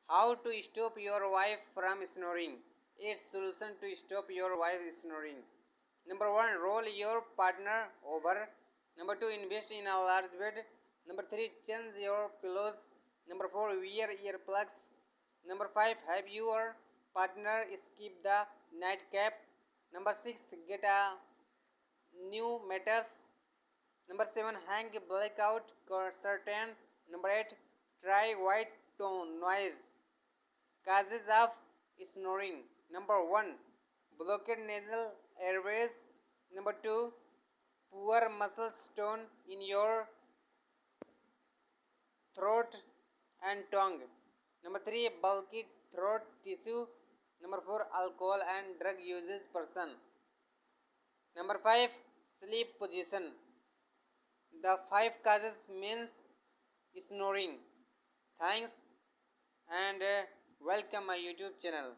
How to stop your wife from snoring? 8 solution to stop your wife snoring. Number 1. Roll your partner over. Number 2. Invest in a large bed. Number 3. Change your pillows. Number 4. Wear earplugs. Number 5. Have your partner skip the nightcap. Number 6. Get a new mattress. Number 7. Hang blackout curtain. Number 8. Try white tone noise. Causes of snoring. Number 1. Blocked nasal airways. Number 2. Poor muscle tone in your throat and tongue. Number 3. Bulky throat tissue. Number 4. Alcohol and drug uses person. Number 5. Sleep position. The 5 causes means snoring. Thanks and welcome my YouTube channel.